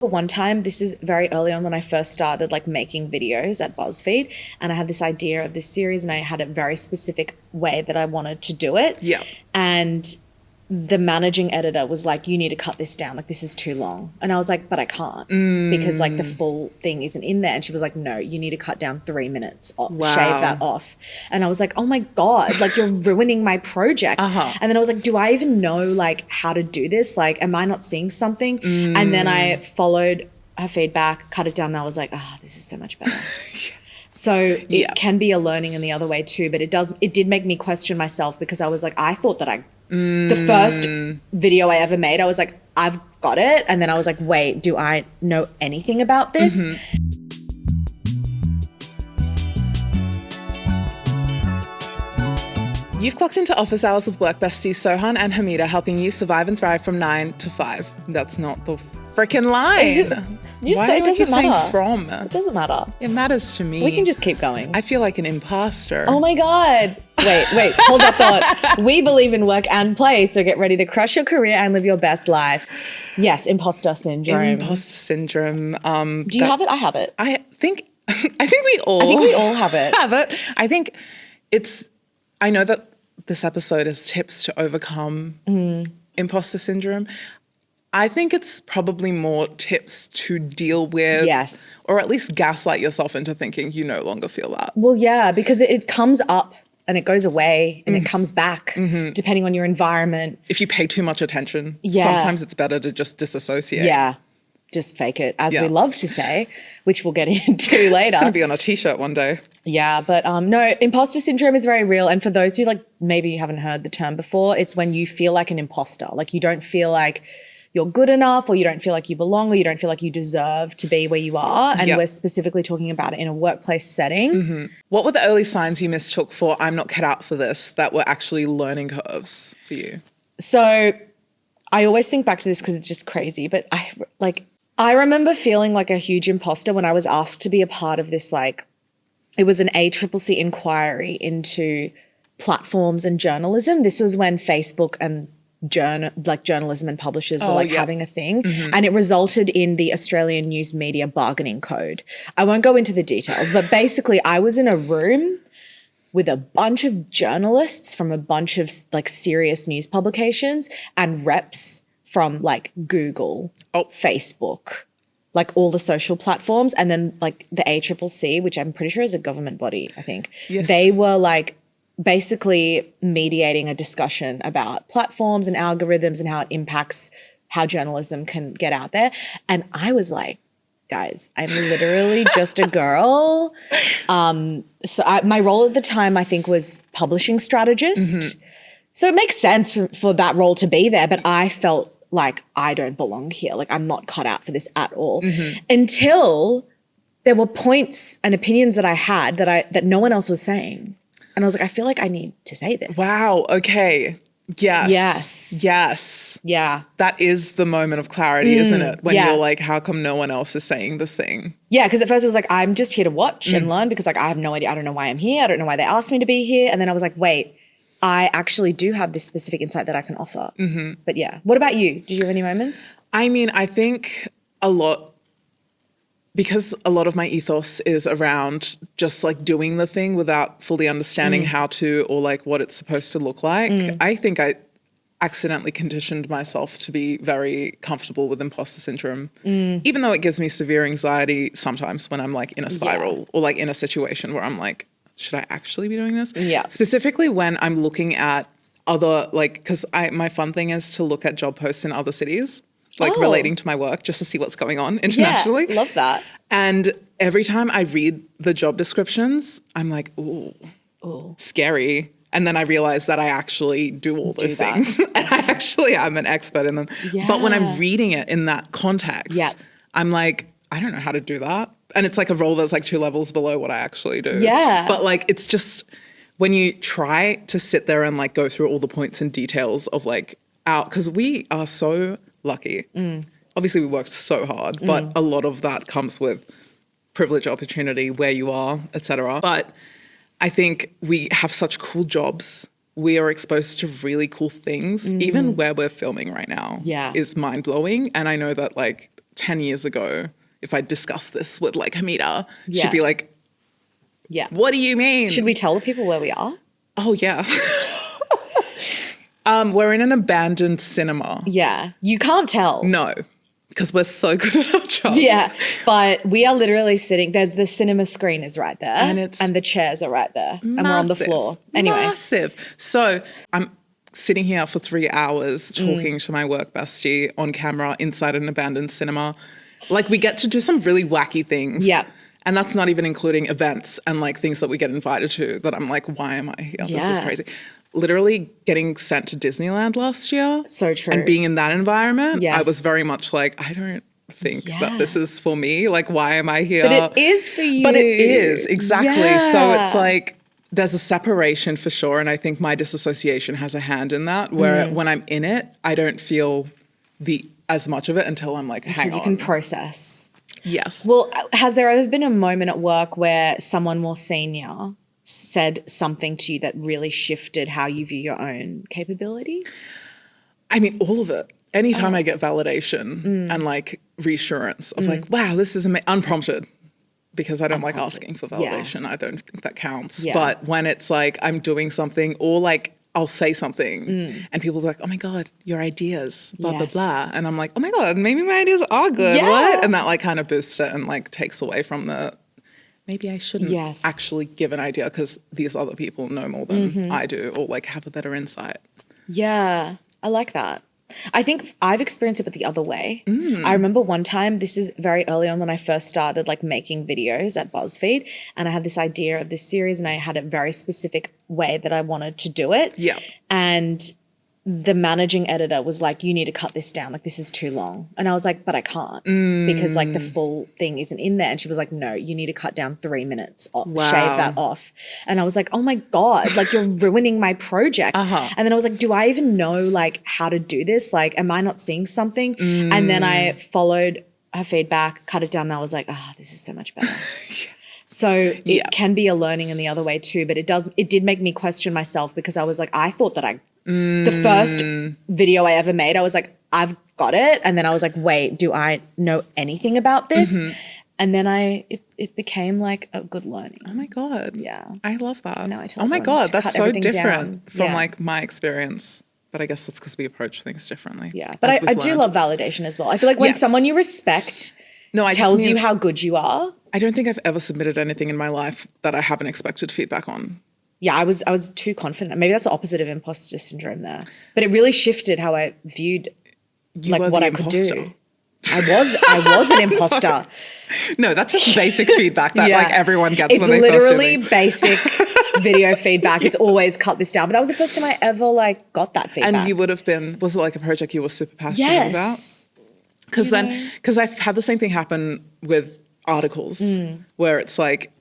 One time, this is very early on when I first started like making videos at BuzzFeed, and I had this idea of this series and I had a very specific way that I wanted to do it. Yeah. And the managing editor was like, you need to cut this down. Like, this is too long. And I was like, but I can't because like the full thing isn't in there. And she was like, no, you need to cut down 3 minutes, shave that off. And I was like, oh my God, like you're ruining my project. And then I was like, do I even know like how to do this? Like, am I not seeing something? And then I followed her feedback, cut it down. And I was like, this is so much better. So it can be a learning in the other way too, but it did make me question myself because I was like, I thought that the first video I ever made, I was like, I've got it. And then I was like, wait, do I know anything about this? You've clocked into office hours with work besties Sohan and Hameda, helping you survive and thrive from 9 to 5. That's not the freaking line. You Why say do it I keep doesn't saying matter. from? It doesn't matter. It matters to me. We can just keep going. I feel like an imposter. Oh my God. Wait, hold that thought. We believe in work and play, so get ready to crush your career and live your best life. Yes, imposter syndrome. Imposter syndrome. Do you have it? I have it. I think we all have it. I think I know that this episode is tips to overcome imposter syndrome. I think it's probably more tips to deal with, or at least gaslight yourself into thinking you no longer feel that. Well, yeah, because it comes up and it goes away and it comes back depending on your environment. If you pay too much attention, sometimes it's better to just disassociate. Yeah, just fake it, as we love to say, which we'll get into later. It's going to be on a t-shirt one day. Yeah, but no, imposter syndrome is very real. And for those who like maybe you haven't heard the term before, it's when you feel like an imposter. Like you don't feel like you're good enough, or you don't feel like you belong, or you don't feel like you deserve to be where you are. And we're specifically talking about it in a workplace setting. What were the early signs you mistook for I'm not cut out for this that were actually learning curves for you? So I always think back to this because it's just crazy, but I remember feeling like a huge imposter when I was asked to be a part of this, like, it was an ACCC inquiry into platforms and journalism. This was when Facebook and journalism and publishers were having a thing, and it resulted in the Australian News Media Bargaining Code. I won't go into the details, but basically I was in a room with a bunch of journalists from a bunch of like serious news publications and reps from like Google, Facebook, like all the social platforms, and then like the ACCC, which I'm pretty sure is a government body, I think. Yes. They were like basically mediating a discussion about platforms and algorithms and how it impacts how journalism can get out there. And I was like, guys, I'm literally just a girl. My role at the time, I think, was publishing strategist. So it makes sense for that role to be there, but I felt like I don't belong here. Like I'm not cut out for this at all. Until there were points and opinions that I had that no one else was saying. And I was like, I feel like I need to say this. Wow. Okay. Yes. Yeah. That is the moment of clarity, isn't it? When you're like, how come no one else is saying this thing? Yeah, because at first it was like, I'm just here to watch and learn because like I have no idea. I don't know why I'm here. I don't know why they asked me to be here. And then I was like, wait, I actually do have this specific insight that I can offer. But yeah. What about you? Did you have any moments? I mean, I think because a lot of my ethos is around just like doing the thing without fully understanding how to, or like what it's supposed to look like. I think I accidentally conditioned myself to be very comfortable with imposter syndrome, even though it gives me severe anxiety sometimes when I'm like in a spiral or like in a situation where I'm like, should I actually be doing this? Yeah. Specifically when I'm looking at other, like, because my fun thing is to look at job posts in other cities, like relating to my work, just to see what's going on internationally. Yeah, love that. And every time I read the job descriptions, I'm like, ooh, scary. And then I realize that I actually do all those things. And I actually am an expert in them. Yeah. But when I'm reading it in that context, I'm like, I don't know how to do that. And it's like a role that's like 2 levels below what I actually do. Yeah. But like, it's just when you try to sit there and like go through all the points and details of like because we are so lucky. Obviously we work so hard, but a lot of that comes with privilege, opportunity, where you are, etc. But I think we have such cool jobs. We are exposed to really cool things. Even where we're filming right now is mind-blowing. And I know that like 10 years ago, if I discussed this with like Hameda, Yeah. she'd be like, Yeah. what do you mean? Should we tell the people where we are? Oh, yeah. We're in an abandoned cinema. Yeah. You can't tell. No, because we're so good at our job. Yeah. But we are literally sitting, there's the cinema screen is right there. And it's the chairs are right there. Massive, and we're on the floor. Anyway. Massive. So I'm sitting here for 3 hours talking to my work bestie on camera inside an abandoned cinema. Like we get to do some really wacky things. Yeah. And that's not even including events and like things that we get invited to that I'm like, why am I here? This is Yeah. crazy. Literally getting sent to Disneyland last year. So true. And being in that environment, Yes. I was very much like, I don't think Yeah. that this is for me. Like, why am I here? But it is for you. But it is, exactly. Yeah. So it's like there's a separation for sure. And I think my disassociation has a hand in that, where when I'm in it, I don't feel as much of it until I'm like, hang on. You can process. Yes. Well, has there ever been a moment at work where someone more senior said something to you that really shifted how you view your own capability? I mean, all of it. Anytime I get validation and like reassurance of like, wow, this is unprompted, because I don't like asking for validation. I don't think that counts. Yeah. But when it's like I'm doing something, or like I'll say something and people will be like, oh my God, your ideas, blah, Yes. blah, blah. And I'm like, oh my God, maybe my ideas are good. Yeah. What? And that like kind of boosts it and like takes away from maybe I shouldn't Yes. actually give an idea because these other people know more than I do, or like have a better insight. Yeah, I like that. I think I've experienced it but the other way. I remember one time, this is very early on when I first started like making videos at BuzzFeed, and I had this idea of this series and I had a very specific way that I wanted to do it. Yeah. And the managing editor was like, you need to cut this down. Like, this is too long. And I was like, but I can't because like the full thing isn't in there. And she was like, no, you need to cut down 3 minutes, shave that off. And I was like, oh my God, like you're ruining my project. And then I was like, do I even know like how to do this? Like, am I not seeing something? And then I followed her feedback, cut it down. And I was like, this is so much better. So it can be a learning in the other way too, but it did make me question myself, because I was like, I thought that the first video I ever made, I was like, I've got it. And then I was like, wait, do I know anything about this? And then it became like a good learning. Oh my God. Yeah. I love that. No, I totally oh my want God, to that's cut so everything different down. from Yeah. like my experience. But I guess that's because we approach things differently. Yeah. But as I we've do learned. love validation as well. I feel like when Yes. someone you respect I tells just you mean, how good you are. I don't think I've ever submitted anything in my life that I haven't expected feedback on. Yeah, I was too confident. Maybe that's the opposite of imposter syndrome there. But it really shifted how I viewed You like were what the I could imposter. do. I was an imposter. No, that's just basic feedback that like everyone gets It's when they literally first hear me. basic video feedback. It's always cut this down. But that was the first time I ever like got that feedback. And you would have been, was it like a project you were super passionate about? yes. Because I've had the same thing happen with articles where it's like,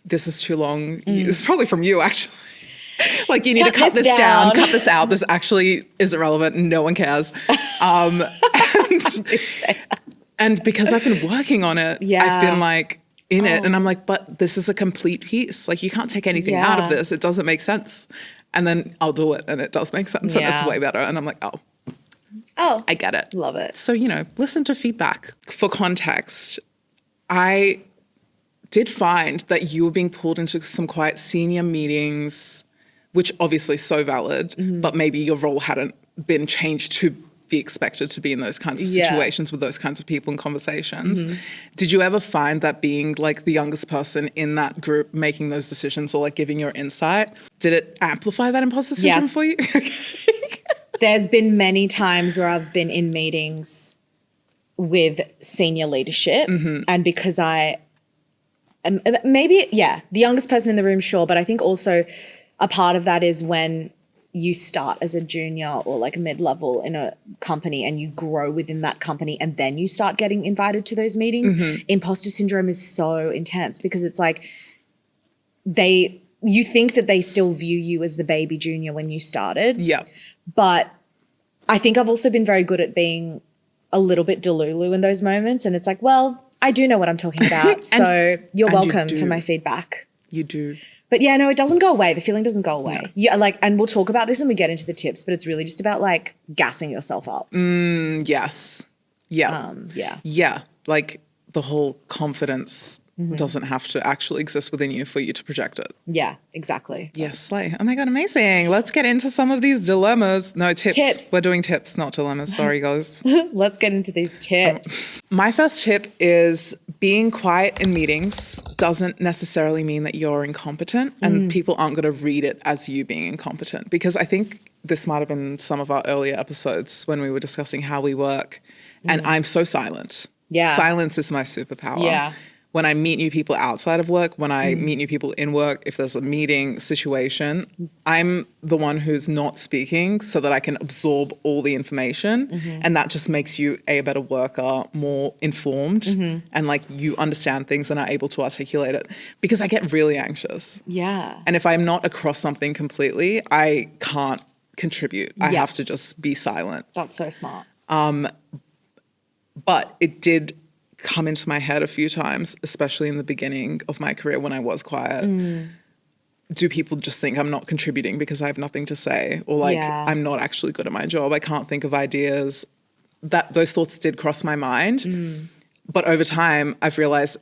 this is too long. It's probably from you actually. Like you need to cut this down, cut this out. This actually is irrelevant and no one cares. And because I've been working on it, I've been like in it and I'm like, but this is a complete piece. Like you can't take anything out of this. It doesn't make sense. And then I'll do it and it does make sense and it's way better. And I'm like, oh, I get it. Love it. So, listen to feedback. For context, I did find that you were being pulled into some quite senior meetings, which obviously is so valid, but maybe your role hadn't been changed to be expected to be in those kinds of situations with those kinds of people and conversations. Did you ever find that being like the youngest person in that group making those decisions or like giving your insight, did it amplify that imposter syndrome for you? There's been many times where I've been in meetings with senior leadership and because maybe, the youngest person in the room, sure. But I think also a part of that is when you start as a junior or like a mid-level in a company and you grow within that company and then you start getting invited to those meetings. Imposter syndrome is so intense because it's like you think that they still view you as the baby junior when you started. Yeah. But I think I've also been very good at being a little bit delulu in those moments. And it's like, well, I do know what I'm talking about. So you're welcome for my feedback. You do. But yeah, no, it doesn't go away. The feeling doesn't go away. No. Yeah, and we'll talk about this when we get into the tips, but it's really just about like gassing yourself up. Yes. Yeah. Yeah. Yeah. Like the whole confidence doesn't have to actually exist within you for you to project it. Yeah, exactly. Yes, slay. Oh my God, amazing. Let's get into some of these dilemmas. No, tips. Tips. We're doing tips, not dilemmas. Sorry, guys. Let's get into these tips. My first tip is being quiet in meetings doesn't necessarily mean that you're incompetent and people aren't going to read it as you being incompetent. Because I think this might have been some of our earlier episodes when we were discussing how we work. And I'm so silent. Yeah. Silence is my superpower. Yeah. When I meet new people outside of work, when I meet new people in work, if there's a meeting situation, I'm the one who's not speaking so that I can absorb all the information. And that just makes you a better worker, more informed, and like you understand things and are able to articulate it. Because I get really anxious. Yeah. And if I'm not across something completely, I can't contribute. I have to just be silent. That's so smart. But it did come into my head a few times, especially in the beginning of my career when I was quiet. Do people just think I'm not contributing because I have nothing to say, or like I'm not actually good at my job? I can't think of ideas. Those thoughts did cross my mind. But over time, I've realized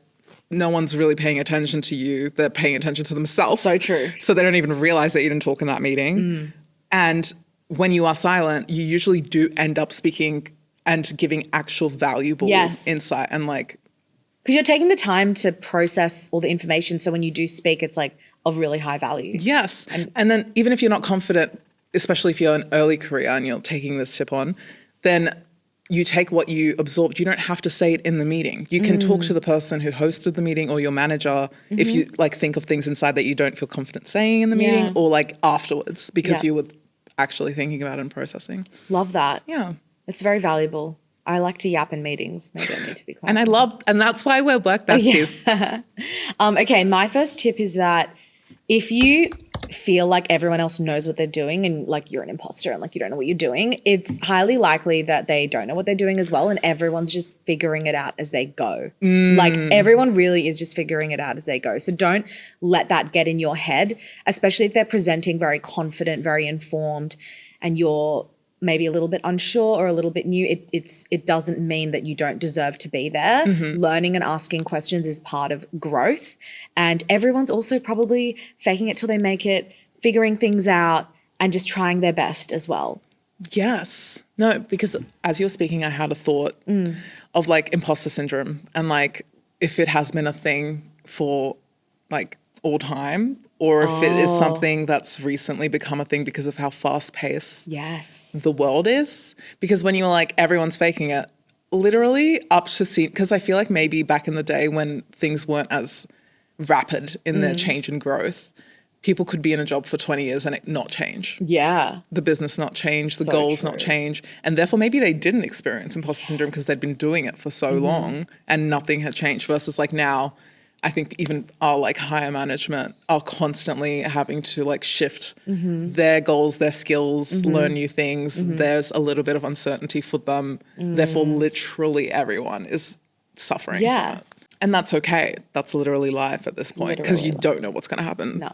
no one's really paying attention to you. They're paying attention to themselves. So true. So they don't even realize that you didn't talk in that meeting. And when you are silent, you usually do end up speaking and giving actual valuable insight and like... Because you're taking the time to process all the information. So when you do speak, it's like of really high value. Yes. And then even if you're not confident, especially if you're an early career and you're taking this tip on, then you take what you absorbed. You don't have to say it in the meeting. You can talk to the person who hosted the meeting or your manager if you like think of things inside that you don't feel confident saying in the meeting, or like afterwards because you were actually thinking about it and processing. Love that. Yeah. It's very valuable. I like to yap in meetings. Maybe I need to be quiet. And that's why we're work besties. Okay, my first tip is that if you feel like everyone else knows what they're doing and like you're an imposter and like you don't know what you're doing, it's highly likely that they don't know what they're doing as well and everyone's just figuring it out as they go. Like everyone really is just figuring it out as they go. So don't let that get in your head, especially if they're presenting very confident, very informed, and you're maybe a little bit unsure or a little bit new. It doesn't mean that you don't deserve to be there. Learning and asking questions is part of growth. And everyone's also probably faking it till they make it, figuring things out and just trying their best as well. Yes. No, because as you were speaking, I had a thought of like imposter syndrome and like if it has been a thing for like all time or if it is something that's recently become a thing because of how fast-paced the world is. Because when you were like, everyone's faking it, literally up to see, because I feel like maybe back in the day when things weren't as rapid in their change and growth, people could be in a job for 20 years and it not change. Yeah. The business not change, the goals not change. And therefore maybe they didn't experience imposter syndrome because they'd been doing it for so long and nothing had changed versus like now, I think even our like higher management are constantly having to like shift their goals, their skills, learn new things. There's a little bit of uncertainty for them. Therefore, literally everyone is suffering from it. And that's okay. That's literally life at this point because you don't know what's going to happen. No.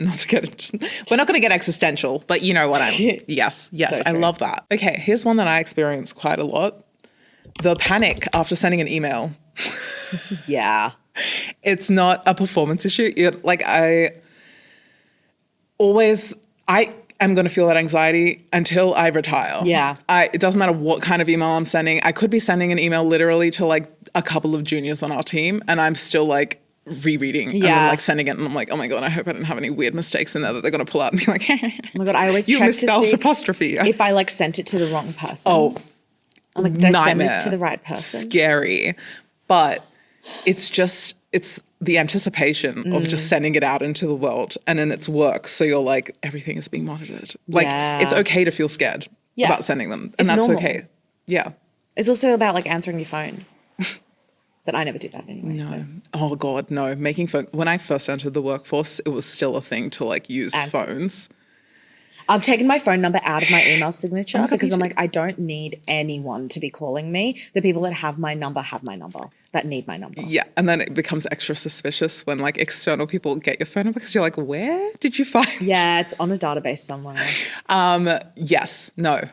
Not to get we're not going to get existential, but you know what I mean. Yes, So I true. love that. Okay, here's one that I experience quite a lot. The panic after sending an email. Yeah. It's not a performance issue. I am going to feel that anxiety until I retire. Yeah. It doesn't matter what kind of email I'm sending. I could be sending an email literally to like a couple of juniors on our team and I'm still like rereading and then like sending it and I'm like, oh my God, I hope I didn't have any weird mistakes in there that they're going to pull out and be like, Oh my God, I always you check misspelled to see apostrophe. if I like sent it to the wrong person. Oh, I'm like, did I send nightmare. this to the right person? Scary. But it's the anticipation of just sending it out into the world and then it's work. So you're like, everything is being monitored. Like it's okay to feel scared about sending them. And It's that's normal. okay. Yeah. It's also about like answering your phone. But I never did that anyway. No. So. Oh God, no. Making phone. When I first entered the workforce, it was still a thing to like use phones. I've taken my phone number out of my email signature God, because me I'm too. like, I don't need anyone to be calling me. The people that have my number, that need my number. Yeah. And then it becomes extra suspicious when like external people get your phone number because you're like, where did you find? Yeah, it's on a database somewhere. Yes. No.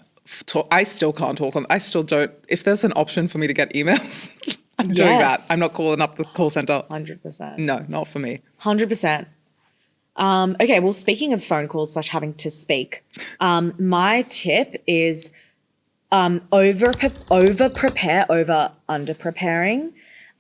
I still can't talk on. I still don't. If there's an option for me to get emails, I'm doing that. I'm not calling up the call center. 100%. No, not for me. 100%. Okay, well, speaking of phone calls / having to speak, my tip is over prepare over under preparing.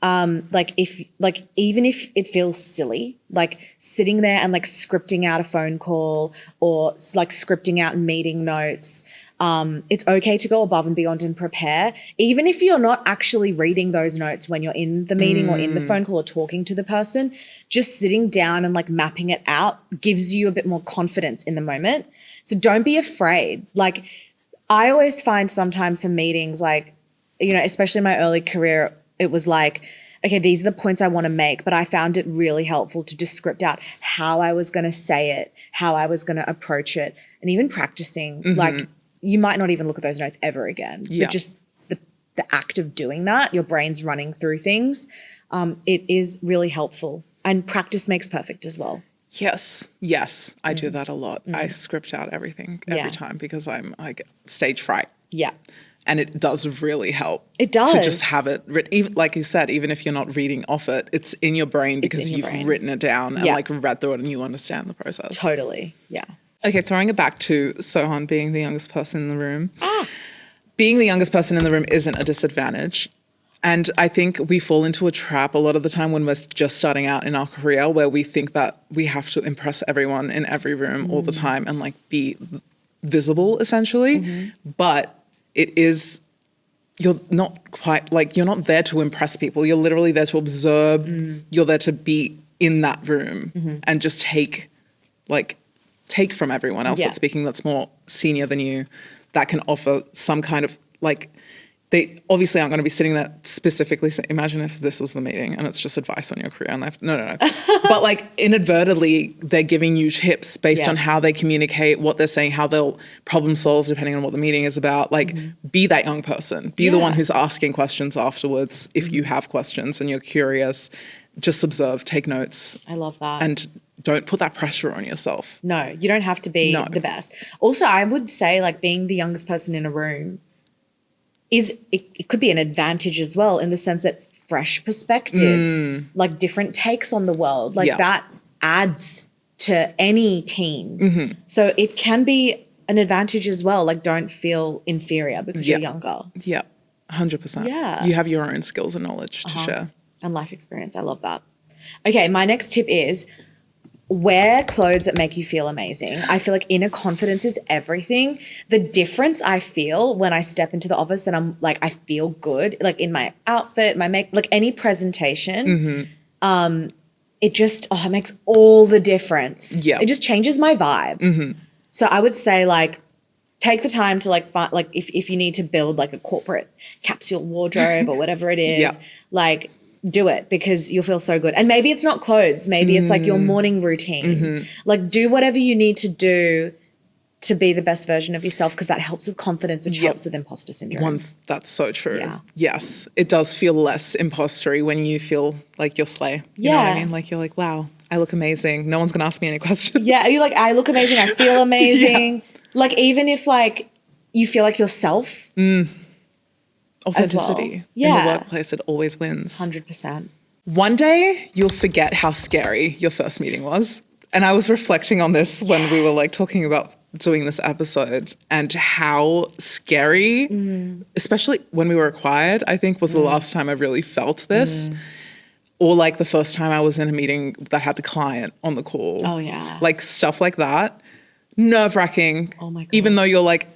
Even if it feels silly, like sitting there and like scripting out a phone call or like scripting out meeting notes, it's okay to go above and beyond and prepare, even if you're not actually reading those notes when you're in the meeting or in the phone call or talking to the person. Just sitting down and like mapping it out gives you a bit more confidence in the moment. So don't be afraid. Like, I always find sometimes for meetings, like, you know, especially in my early career, it was like, okay, these are the points I want to make, but I found it really helpful to just script out how I was going to say it, how I was going to approach it, and even practicing. Like, you might not even look at those notes ever again, but just the act of doing that, your brain's running through things, it is really helpful. And practice makes perfect as well. Yes, I do that a lot. I script out everything every time because I get stage fright. Yeah. And it does really help. It does. To just have it written. Even, like you said, even if you're not reading off it, it's in your brain because you've written it down and like read through it and you understand the process. Totally. Yeah. Okay, throwing it back to Sohan being the youngest person in the room. Being the youngest person in the room isn't a disadvantage. And I think we fall into a trap a lot of the time when we're just starting out in our career where we think that we have to impress everyone in every room all the time and like be visible essentially. But it is, you're not quite, like, you're not there to impress people. You're literally there to observe. You're there to be in that room and just take from everyone else that's speaking, that's more senior than you, that can offer some kind of, like, they obviously aren't going to be sitting there specifically. Imagine if this was the meeting and it's just advice on your career in life. No. But like inadvertently, they're giving you tips based on how they communicate, what they're saying, how they'll problem solve depending on what the meeting is about. Like be that young person. Be the one who's asking questions afterwards if you have questions and you're curious. Just observe, take notes. I love that. And don't put that pressure on yourself. No, you don't have to be the best. Also, I would say like being the youngest person in a room it could be an advantage as well in the sense that fresh perspectives, like different takes on the world, like that adds to any team. So it can be an advantage as well. Like don't feel inferior because you're younger. Yeah, 100%. Yeah. You have your own skills and knowledge to share. And life experience. I love that. Okay, my next tip is wear clothes that make you feel amazing. I feel like inner confidence is everything. The difference I feel when I step into the office and I'm like, I feel good, like in my outfit, my make, like any presentation, it just, it makes all the difference. Yeah. It just changes my vibe. So I would say like, take the time to like, find, like if you need to build like a corporate capsule wardrobe or whatever it is, like, do it because you'll feel so good. And maybe it's not clothes. Maybe it's like your morning routine. Like do whatever you need to do to be the best version of yourself because that helps with confidence, which helps with imposter syndrome. That's so true. Yeah. Yes. It does feel less impostery when you feel like you're slay. You know what I mean? Like you're like, wow, I look amazing. No one's going to ask me any questions. Yeah. You're like, I look amazing. I feel amazing. Like even if like you feel like yourself. Authenticity in the workplace, it always wins. 100%. One day you'll forget how scary your first meeting was. And I was reflecting on this when we were like talking about doing this episode and how scary, especially when we were acquired, I think was the last time I really felt this. Or like the first time I was in a meeting that had the client on the call. Oh yeah. Like stuff like that. Nerve-wracking. Oh my God. Even though you're like,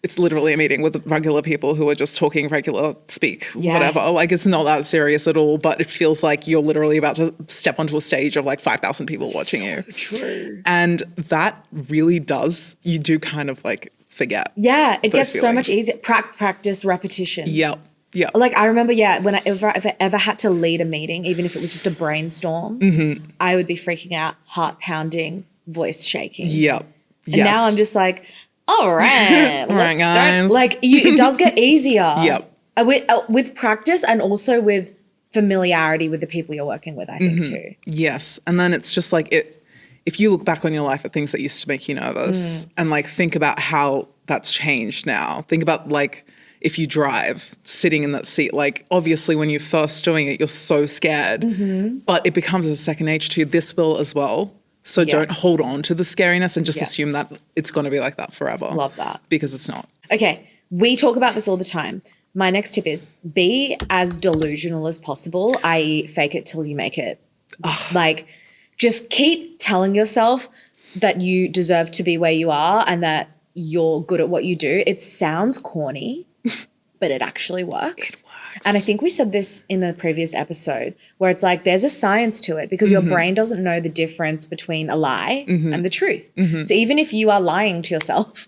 it's literally a meeting with regular people who are just talking regular speak, whatever. Like it's not that serious at all, but it feels like you're literally about to step onto a stage of like 5,000 people watching you. True. And that really does, you do kind of like forget. Yeah, it gets so much easier. Practice, repetition. Yep. Yeah. Like I remember, if I ever had to lead a meeting, even if it was just a brainstorm, I would be freaking out, heart pounding, voice shaking. Yep. And now I'm just like, all right, all right, guys. Like it does get easier. Yep. With practice and also with familiarity with the people you're working with, I think too. Yes, and then it's just like if you look back on your life at things that used to make you nervous and like think about how that's changed now. Think about like if you drive, sitting in that seat, like obviously when you're first doing it, you're so scared, but it becomes a second nature to you. This will as well. So don't hold on to the scariness and just assume that it's going to be like that forever. Love that. Because it's not. Okay. We talk about this all the time. My next tip is be as delusional as possible, i.e. fake it till you make it. Like just keep telling yourself that you deserve to be where you are and that you're good at what you do. It sounds corny, but it actually works. And I think we said this in a previous episode where it's like there's a science to it because your brain doesn't know the difference between a lie and the truth. So even if you are lying to yourself,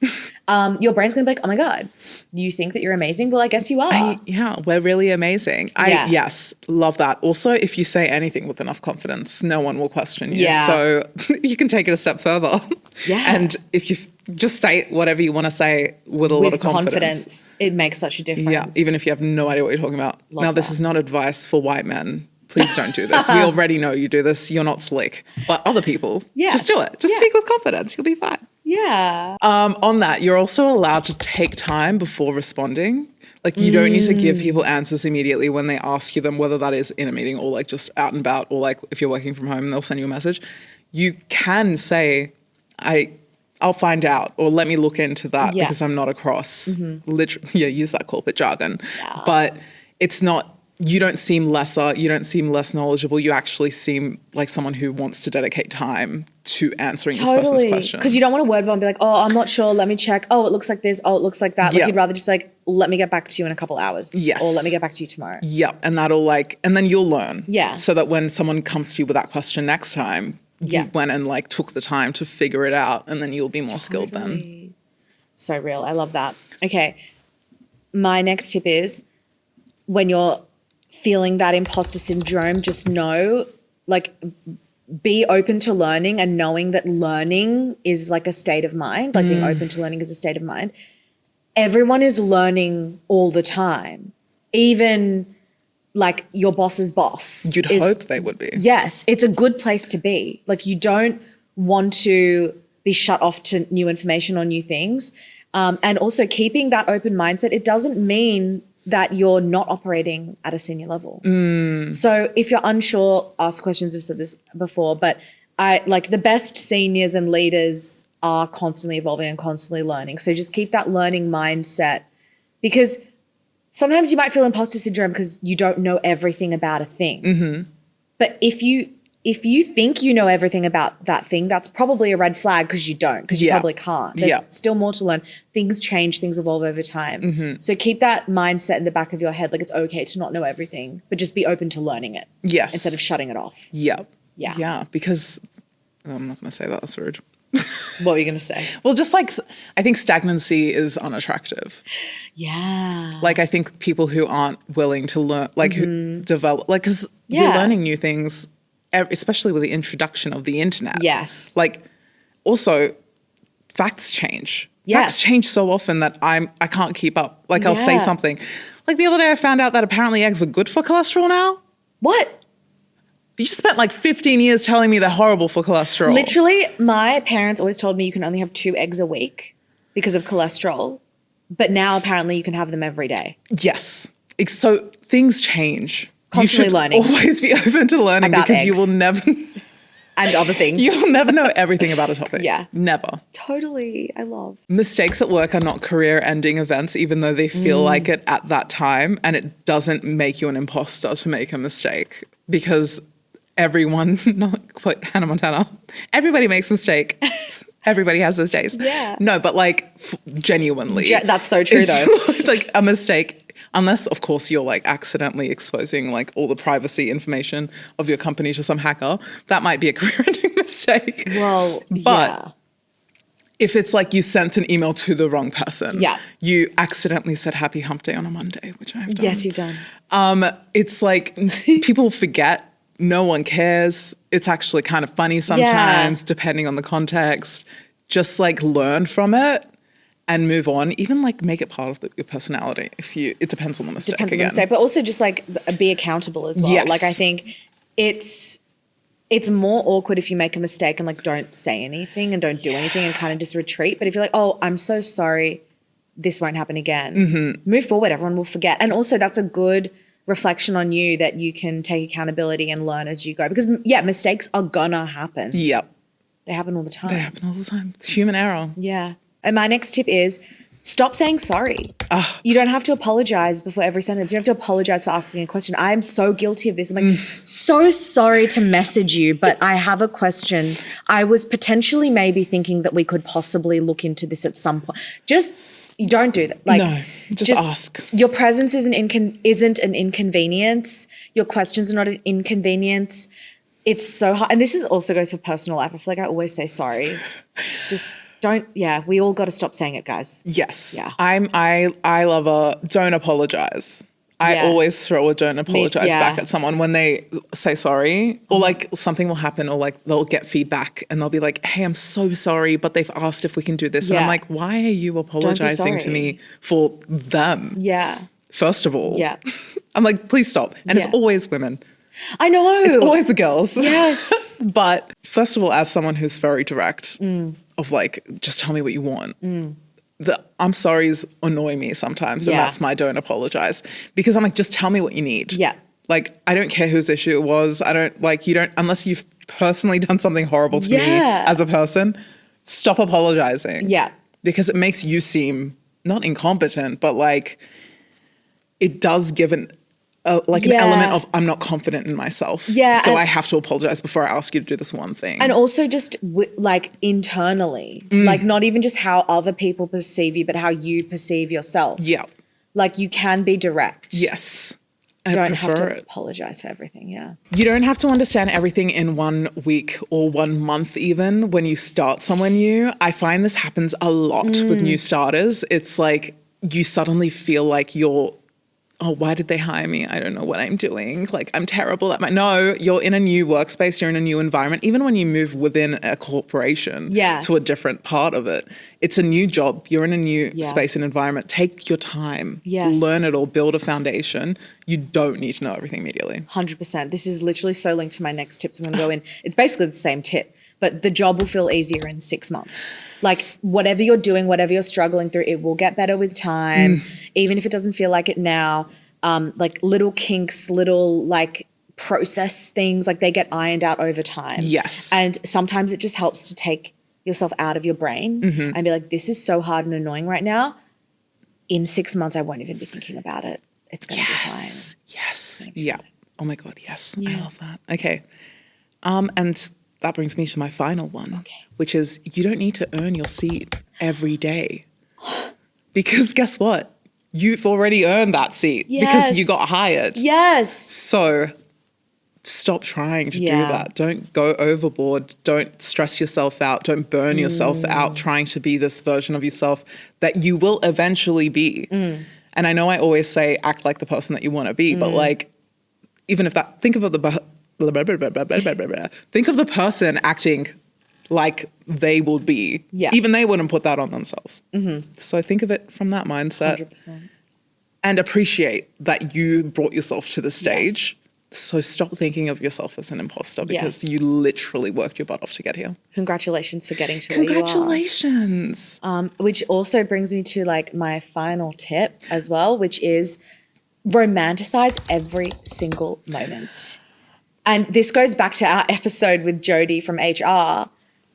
your brain's going to be like, oh my God, you think that you're amazing? Well, I guess you are. We're really amazing. Yes, love that. Also, if you say anything with enough confidence, no one will question you. Yeah. So you can take it a step further. Yeah. And if you just say whatever you want to say with a lot of confidence. It makes such a difference. Yeah, even if you have no idea what you're talking about. Love now, this that. is not advice for white men. Please don't do this. We already know you do this. You're not slick. But other people, just do it. Just speak with confidence. You'll be fine. Yeah. On that, you're also allowed to take time before responding. Like you don't need to give people answers immediately when they ask you them, whether that is in a meeting or like just out and about or like if you're working from home and they'll send you a message. You can say, I'll find out or let me look into that because I'm not across. Literally, use that corporate jargon. Yeah. But it's not, you don't seem lesser, you don't seem less knowledgeable. You actually seem like someone who wants to dedicate time to answering this person's question. Because you don't want to word vomit and be like, oh, I'm not sure, let me check. Oh, it looks like this. Oh, it looks like that. Like you'd rather just be like, let me get back to you in a couple hours. Yes. Or let me get back to you tomorrow. Yep. And that'll like, and then you'll learn. Yeah. So that when someone comes to you with that question next time, you went and like took the time to figure it out and then you'll be more skilled then. So real. I love that. Okay. My next tip is when you're feeling that imposter syndrome, just know, like, be open to learning and knowing that learning is like a state of mind, like being open to learning is a state of mind. Everyone is learning all the time, even like your boss's boss. You'd hope they would be. Yes, it's a good place to be. Like you don't want to be shut off to new information or new things. And also keeping that open mindset, it doesn't mean that you're not operating at a senior level. So if you're unsure, ask questions. We've said this before, but I like the best seniors and leaders are constantly evolving and constantly learning. So just keep that learning mindset because sometimes you might feel imposter syndrome because you don't know everything about a thing. But if you think you know everything about that thing, that's probably a red flag because you don't, because you probably can't. There's still more to learn. Things change, things evolve over time. So keep that mindset in the back of your head, like it's okay to not know everything, but just be open to learning it. Yes. Instead of shutting it off. Yep. Yeah. Yeah, because I'm not going to say that. That's rude. What were you going to say? Well, just like I think stagnancy is unattractive. Yeah. Like I think people who aren't willing to learn, like who develop, like because you're learning new things, especially with the introduction of the internet. Yes. Like also facts change. Yes. Facts change so often that I can't keep up. Like I'll say something. Like the other day I found out that apparently eggs are good for cholesterol now. What? You spent like 15 years telling me they're horrible for cholesterol. Literally, my parents always told me you can only have 2 eggs a week because of cholesterol. But now apparently you can have them every day. Yes. So things change. Constantly learning. Always be open to learning about because eggs. you will never and other things. You will never know everything about a topic. Yeah. Never. Totally. I love. Mistakes at work are not career-ending events, even though they feel like it at that time. And it doesn't make you an imposter to make a mistake because everyone, not quite Hannah Montana, everybody makes mistakes. Everybody has those days. Yeah. No, but like genuinely. That's so true though. Like a mistake, unless of course you're like accidentally exposing like all the privacy information of your company to some hacker, that might be a career-ending mistake. Well, but if it's like you sent an email to the wrong person, you accidentally said happy hump day on a Monday, which I've done. Yes, you've done. It's like people forget. No one cares. It's actually kind of funny sometimes, depending on the context. Just like learn from it and move on. Even like make it part of your personality. It depends on the mistake. Depends on the mistake, but also just like be accountable as well. Yes. Like I think it's it's more awkward if you make a mistake and like don't say anything and don't do anything and kind of just retreat. But if you're like, oh, I'm so sorry, this won't happen again, move forward, everyone will forget. And also that's a good reflection on you that you can take accountability and learn as you go. Because mistakes are gonna happen. Yep. They happen all the time. They happen all the time. It's human error. Yeah. And my next tip is stop saying sorry. You don't have to apologize before every sentence. You don't have to apologize for asking a question. I'm so guilty of this. I'm like, so sorry to message you, but I have a question. I was potentially maybe thinking that we could possibly look into this at some point. You don't do that. Like, no, just ask. Your presence isn't an inconvenience. Your questions are not an inconvenience. It's so hard. And this also goes for personal life. I feel like I always say sorry. Just don't, we all got to stop saying it, guys. Yes. Yeah. I love a don't apologize. I always throw a don't apologize back at someone when they say sorry, or like something will happen, or like they'll get feedback and they'll be like, hey, I'm so sorry, but they've asked if we can do this. And I'm like, why are you apologizing to me for them? Yeah. First of all. Yeah. I'm like, please stop. And it's always women. I know. It's always the girls. Yes. But first of all, as someone who's very direct of like, just tell me what you want. The I'm sorry's annoy me sometimes, and that's my don't apologize, because I'm like, just tell me what you need. Yeah. Like, I don't care whose issue it was. I don't like, you don't, unless you've personally done something horrible to me as a person, stop apologizing. Yeah. Because it makes you seem not incompetent, but like it does give an element of I'm not confident in myself. Yeah. So I have to apologize before I ask you to do this one thing. And also just like internally, like not even just how other people perceive you, but how you perceive yourself. Yeah. Like you can be direct. Yes. You don't have to apologize for everything. Yeah. You don't have to understand everything in 1 week or 1 month even when you start somewhere new. I find this happens a lot with new starters. It's like you suddenly feel like oh, why did they hire me? I don't know what I'm doing. Like, I'm terrible at no, you're in a new workspace, you're in a new environment. Even when you move within a corporation to a different part of it, it's a new job. You're in a new space and environment. Take your time. Yes. Learn it all, build a foundation. You don't need to know everything immediately. 100%. This is literally so linked to my next tips. I'm going to go in. It's basically the same tip, but the job will feel easier in 6 months. Like whatever you're doing, whatever you're struggling through, it will get better with time. Even if it doesn't feel like it now, like little kinks, little like process things, like they get ironed out over time. Yes. And sometimes it just helps to take yourself out of your brain and be like, this is so hard and annoying right now. In 6 months, I won't even be thinking about it. It's going to be fine. Yes. Yeah. Oh my God. Yes. Yeah. I love that. Okay. And that brings me to my final one, which is you don't need to earn your seat every day. Because guess what? You've already earned that seat because you got hired. Yes. So stop trying to do that. Don't go overboard. Don't stress yourself out. Don't burn yourself out trying to be this version of yourself that you will eventually be. And I know I always say act like the person that you want to be, but like even if that, think of the person acting like they will be. Yeah. Even they wouldn't put that on themselves. So think of it from that mindset. 100%. And appreciate that you brought yourself to the stage. Yes. So stop thinking of yourself as an imposter because you literally worked your butt off to get here. Congratulations for getting to where you are. Congratulations. Which also brings me to like my final tip as well, which is romanticize every single moment. And this goes back to our episode with Jody from HR.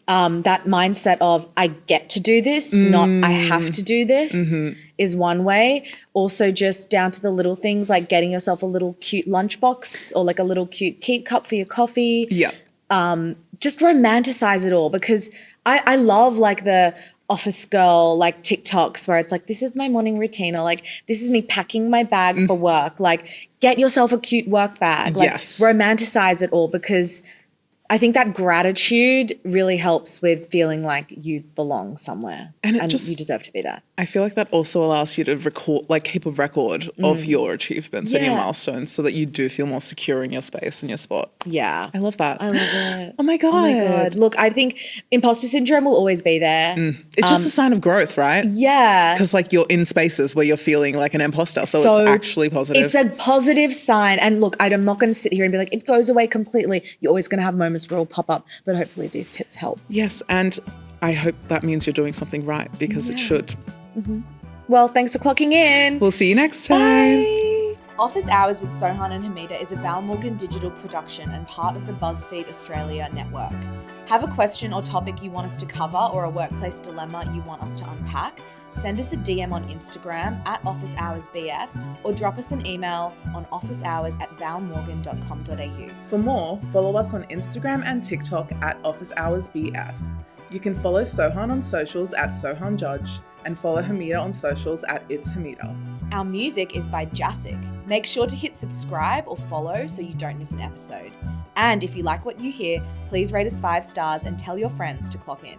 That mindset of I get to do this, not I have to do this is one way. Also just down to the little things like getting yourself a little cute lunchbox or like a little cute keep cup for your coffee. Yeah. Just romanticize it all because I love like the office girl like TikToks where it's like this is my morning routine or like this is me packing my bag for work. Like get yourself a cute work bag. Like romanticize it all because I think that gratitude really helps with feeling like you belong somewhere and you deserve to be that. I feel like that also allows you to record, like keep a record of your achievements and your milestones so that you do feel more secure in your space and your spot. Yeah. I love that. I love it. Oh my God. Oh my God. Look, I think imposter syndrome will always be there. It's just a sign of growth, right? Yeah. Because like you're in spaces where you're feeling like an imposter. So it's actually positive. It's a positive sign. And look, I'm not going to sit here and be like, it goes away completely. You're always going to have moments moments will pop up, but hopefully these tips help. Yes, and I hope that means you're doing something right, because it should. Well, thanks for clocking in. We'll see you next time. Bye. Office Hours with Sohan and Hameda is a Val Morgan Digital production and part of the BuzzFeed Australia network. Have a question or topic you want us to cover, or a workplace dilemma you want us to unpack? Send us a DM on Instagram at officehoursbf, or drop us an email on officehours@valmorgan.com.au. For more, follow us on Instagram and TikTok at officehoursbf. You can follow Sohan on socials at Sohan Judge, and follow Hameda on socials at It's Hameda. Our music is by Jasic. Make sure to hit subscribe or follow so you don't miss an episode. And if you like what you hear, please rate us 5 stars and tell your friends to clock in.